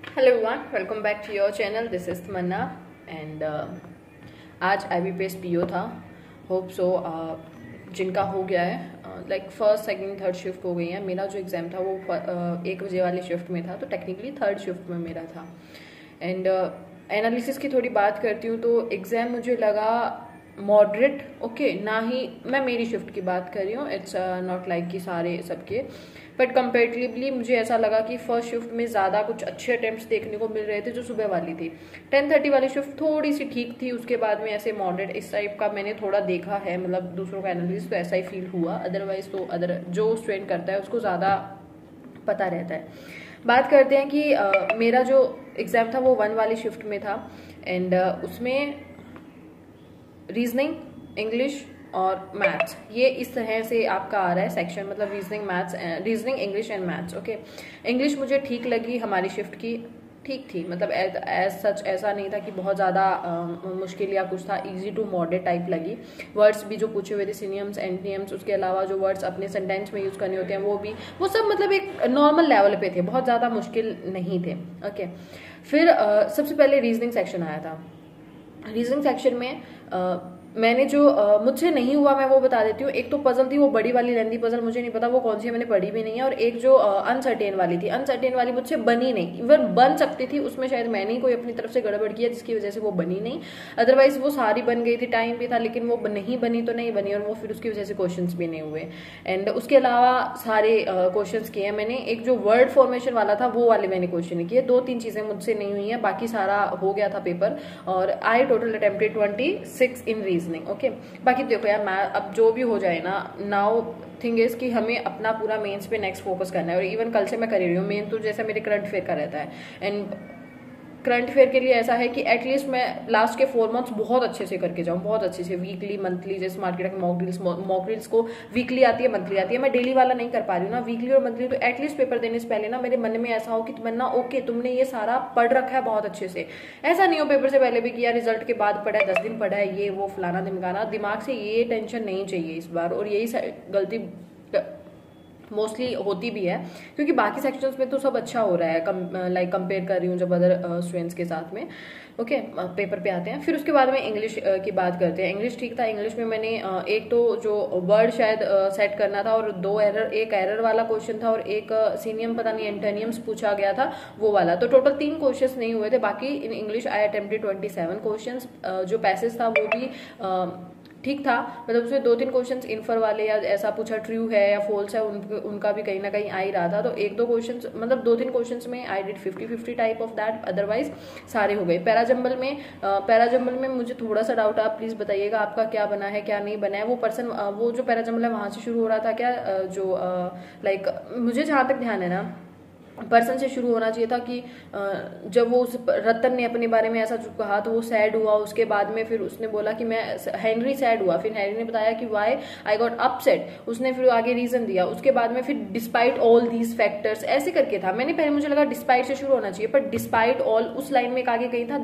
Hello everyone, welcome back to your channel. This is Tamanna and आज IBPS PO था। Hope so जिनका हो गया है like first second third shift हो गई है। मेरा जो एग्ज़ाम था वो 1 बजे वाली शिफ्ट में था, तो टेक्निकली थर्ड शिफ्ट में मेरा था। एंड एनालिसिस की थोड़ी बात करती हूँ तो एग्ज़ाम मुझे लगा मॉडरेट ओके, ना ही मैं मेरी शिफ्ट की बात कर रही हूँ, इट्स नॉट लाइक कि सारे सबके, बट कंपेरेटिवली मुझे ऐसा लगा कि फर्स्ट शिफ्ट में ज़्यादा कुछ अच्छे अटेम्प्ट्स देखने को मिल रहे थे जो सुबह वाली थी। 10:30 वाली शिफ्ट थोड़ी सी ठीक थी, उसके बाद में ऐसे मॉडरेट इस टाइप का मैंने थोड़ा देखा है, मतलब दूसरों का एनालिसिस तो ऐसा ही फील हुआ। अदरवाइज तो जो स्टूडेंट करता है उसको ज़्यादा पता रहता है। बात करते हैं कि मेरा जो एग्ज़ाम था वो 1 वाली शिफ्ट में था एंड उसमें रीजनिंग, इंग्लिश और मैथ्स, ये इस तरह से आपका आ रहा है सेक्शन, मतलब reasoning, English and maths. Okay, English मुझे ठीक लगी, हमारी शिफ्ट की ठीक थी, मतलब एज सच ऐसा नहीं था कि बहुत ज़्यादा मुश्किल या कुछ था, इजी टू मॉडरेट टाइप लगी। वर्ड्स भी जो पूछे हुए थे, सिनोनिम्स, एंटोनिम्स, उसके अलावा जो वर्ड्स अपने सेंटेंस में यूज़ करने होते हैं वो सब मतलब एक नॉर्मल लेवल पे थे, बहुत ज़्यादा मुश्किल नहीं थे। ओके, फिर सबसे पहले रीजनिंग सेक्शन आया था। रीजनिंग सेक्शन में मैंने जो मुझसे नहीं हुआ मैं वो बता देती हूँ। एक तो पजल थी, वो बड़ी वाली लेंथी पजल, मुझे नहीं पता वो कौन सी है, मैंने पढ़ी भी नहीं है। और एक जो अनसर्टेन वाली थी, अनसर्टेन वाली मुझसे बनी नहीं, इवन बन सकती थी, उसमें शायद मैंने ही कोई अपनी तरफ से गड़बड़ किया जिसकी वजह से वो बनी नहीं। अदरवाइज वो सारी बन गई थी, टाइम भी था, लेकिन वो नहीं बनी तो नहीं बनी, और वो फिर उसकी वजह से क्वेश्चन भी नहीं हुए। एंड उसके अलावा सारे क्वेश्चन किए मैंने। एक जो वर्ड फॉर्मेशन वाला था वो वाले मैंने क्वेश्चन किए। 2-3 चीजें मुझसे नहीं हुई है, बाकी सारा हो गया था पेपर। और I total attempted 26 in reasoning. Okay, बाकी देखो यार, मैं अब जो भी हो जाए ना, नाउ थिंग इज कि हमें अपना पूरा मेंस पे नेक्स्ट फोकस करना है। और इवन कल से मैं कर रही हूँ मेन, तो जैसे मेरे करंट अफेयर का रहता है। एंड करंट अफेयर के लिए ऐसा है कि एटलीस्ट मैं लास्ट के 4 मंथ्स बहुत अच्छे से करके जाऊँ, बहुत अच्छे से, वीकली मंथली, जैसे मार्केट में मॉक ड्रिल्स को वीकली आती है, मंथली आती है, मैं डेली वाला नहीं कर पा रही हूँ ना, वीकली और मंथली। तो एटलीस्ट पेपर देने से पहले ना मेरे मन में ऐसा हो कि तमन्ना ओके, तुमने ये सारा पढ़ रखा है बहुत अच्छे से। ऐसा नहीं हो पेपर से पहले भी किया, रिजल्ट के बाद पढ़ा है, 10 दिन पढ़ा है, ये वो फलाना ढिमकाना, दिमाग से ये टेंशन नहीं चाहिए इस बार। और यही गलती मोस्टली होती भी है, क्योंकि बाकी सेक्शंस में तो सब अच्छा हो रहा है, लाइक कंपेयर कर रही हूँ जब अदर स्टूडेंट्स के साथ में। ओके, पेपर पे आते हैं। फिर उसके बाद में इंग्लिश की बात करते हैं। इंग्लिश ठीक था। इंग्लिश में मैंने एक तो जो वर्ड शायद सेट करना था, और एक एरर वाला क्वेश्चन था, और एक सिनोनिम पता नहीं एंटोनिम्स पूछा गया था, वो वाला। तो टोटल 3 क्वेश्चंस नहीं हुए थे। बाकी in English I attempted 27 questions. जो पैसेज था वो भी ठीक था, मतलब उसमें 2-3 क्वेश्चंस इन्फर वाले या ऐसा पूछा ट्रू है या फॉल्स है, उनका भी कहीं ना कहीं आ ही रहा था। तो 1-2 क्वेश्चंस, मतलब 2-3 क्वेश्चंस में I did 50-50 type of that, otherwise सारे हो गए। पैराजम्बल में मुझे थोड़ा सा डाउट, आप प्लीज बताइएगा आपका क्या बना है क्या नहीं बना है। वो जो पैराजम्बल है वहां से शुरू हो रहा था क्या, जो लाइक मुझे जहां तक ध्यान है ना, पर्सन से शुरू होना चाहिए था कि जब वो उस रतन ने अपने बारे में ऐसा कहा तो वो सैड हुआ। उसके बाद में फिर उसने बोला कि मैं हेनरी सैड हुआ, फिर हेनरी ने बताया कि वाई आई गॉट अपसेट, उसने फिर आगे रीजन दिया। उसके बाद में फिर डिस्पाइट ऑल दीज फैक्टर्स ऐसे करके था। मैंने पहले मुझे लगा डिस्पाइट से शुरू होना चाहिए, पर डिस्पाइट ऑल उस लाइन में एक आगे कहीं था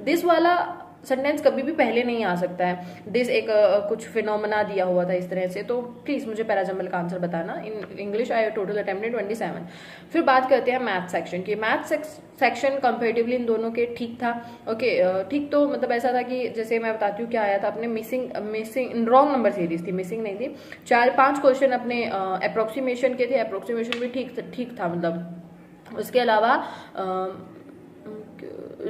दिस वाला सेंटेंस कभी भी पहले नहीं आ सकता है। दिस एक कुछ फिनोमेना दिया हुआ था इस तरह से। तो प्लीज मुझे पैराजम्बल का आंसर बताना। In English I total attempted 27। फिर बात करते हैं मैथ सेक्शन की। मैथ सेक्शन कंपेरेटिवली इन दोनों के ठीक था। ओके, ठीक तो मतलब ऐसा था कि जैसे मैं बताती हूँ क्या आया था अपने मिसिंग रॉन्ग नंबर सीरीज थी, मिसिंग नहीं थी। 4-5 क्वेश्चन अपने अप्रोक्सीमेशन के थे, अप्रोक्सीमेशन भी ठीक था मतलब। उसके अलावा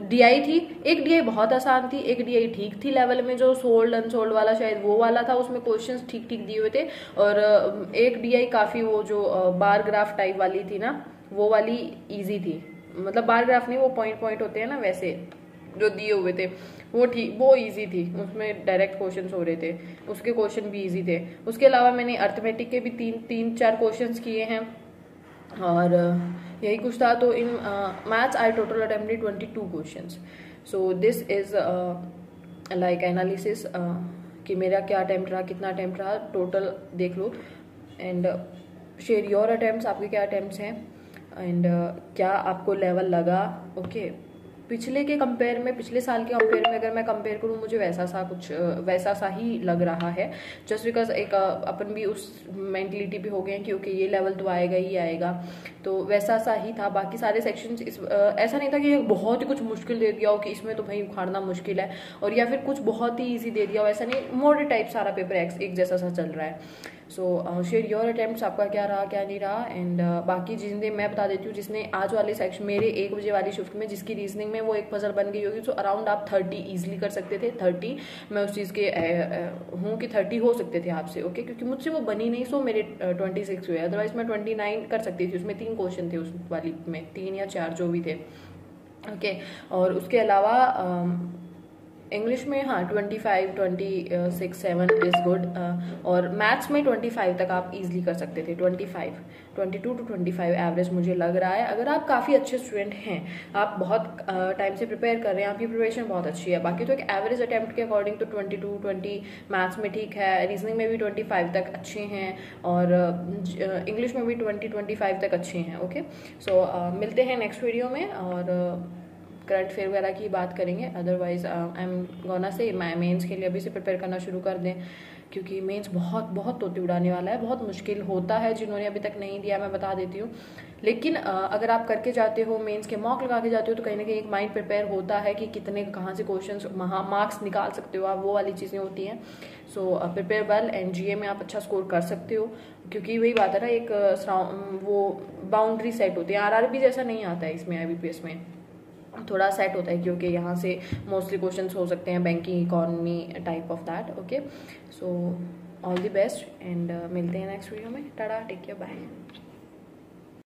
डीआई थी, एक डीआई बहुत आसान थी, एक डीआई ठीक थी लेवल में, जो सोल्ड अनसोल्ड वाला शायद वो वाला था, उसमें क्वेश्चंस ठीक दिए हुए थे। और एक डीआई काफी वो जो बार ग्राफ टाइप वाली थी ना, वो वाली इजी थी, मतलब बार ग्राफ नहीं, वो पॉइंट होते हैं ना वैसे जो दिए हुए थे, वो इजी थी, उसमें डायरेक्ट क्वेश्चंस हो रहे थे, उसके क्वेश्चन भी इजी थे। उसके अलावा मैंने अर्थमेटिक के भी 3-4 क्वेश्चंस किए हैं, और यही कुछ था। तो in maths I total attempted 22 questions. So this is like analysis कि मेरा क्या अटेम्प्ट रहा, कितना अटेम्प्ट रहा, टोटल देख लो। एंड शेयर योर अटेम्प्ट्स, आपके क्या अटेम्प्ट्स हैं, एंड क्या आपको लेवल लगा। ओके, पिछले साल के कंपेयर में अगर मैं कंपेयर करूँ, मुझे वैसा सा ही लग रहा है। जस्ट बिकॉज एक अपन भी उस मेंटलिटी पे हो गए हैं कि ओके ये लेवल तो आएगा ही आएगा। तो वैसा सा ही था। बाकी सारे सेक्शंस ऐसा नहीं था कि बहुत ही कुछ मुश्किल दे दिया हो कि इसमें तो भाई उखाड़ना मुश्किल है, और या फिर कुछ बहुत ही ईजी दे दिया हो, ऐसा नहीं, मॉडल टाइप सारा पेपर एक जैसा सा चल रहा है। सो शेयर योर अटेम्प्ट्स, आपका क्या रहा क्या नहीं रहा। एंड बाकी चीज़ें मैं बता देती हूँ। जिसने आज वाले सेक्शन मेरे 1 बजे वाली शिफ्ट में जिसकी रीजनिंग में वो एक पजल बन गई होगी, तो अराउंड आप 30 ईजिली कर सकते थे। 30 मैं उस चीज़ के हूँ कि 30 हो सकते थे आपसे, ओके, क्योंकि मुझसे वो बनी नहीं, सो मेरे 26 हुए। अदरवाइज मैं 29 कर सकती थी। उसमें 3 क्वेश्चन थे उस वाली में, 3 या 4 जो भी थे, ओके। और उसके अलावा इंग्लिश में हाँ 25, 26, 7 इज गुड। और मैथ्स में 25 तक आप इजीली कर सकते थे। 22 to 25 एवरेज मुझे लग रहा है। अगर आप काफ़ी अच्छे स्टूडेंट हैं, आप बहुत टाइम से प्रिपेयर कर रहे हैं, आपकी प्रिपरेशन बहुत अच्छी है, बाकी तो एक एवरेज अटेम्प्ट के अकॉर्डिंग तो 22, 20 मैथ्स में ठीक है, रीजनिंग में भी 25 तक अच्छे हैं, और इंग्लिश में भी 20, 25 तक अच्छे हैं, ओके। सो मिलते हैं नेक्स्ट वीडियो में, और करंट अफेयर वगैरह की बात करेंगे। अदरवाइज आई एम गोना से मेंस के लिए अभी से प्रिपेयर करना शुरू कर दें, क्योंकि मेंस बहुत बहुत तोते उड़ाने वाला है, बहुत मुश्किल होता है। जिन्होंने अभी तक नहीं दिया मैं बता देती हूँ, लेकिन अगर आप करके जाते हो, मेंस के मॉक लगा के जाते हो, तो कहीं ना कहीं एक माइंड प्रिपेयर होता है कि कितने कहाँ से क्वेश्चंस मार्क्स निकाल सकते हो आप, वो वाली चीज़ें होती हैं। सो प्रिपेयर वेल, एंड जीए में आप अच्छा स्कोर कर सकते हो, क्योंकि वही बात है ना, एक वो बाउंड्री सेट होती है। आरआरबी जैसा नहीं आता है इसमें, आईबीपीएस में थोड़ा सेट होता है, क्योंकि यहाँ से मोस्टली क्वेश्चंस हो सकते हैं banking, economy type of that, okay. So all the best, and मिलते हैं नेक्स्ट वीडियो में। Tata, take care, bye.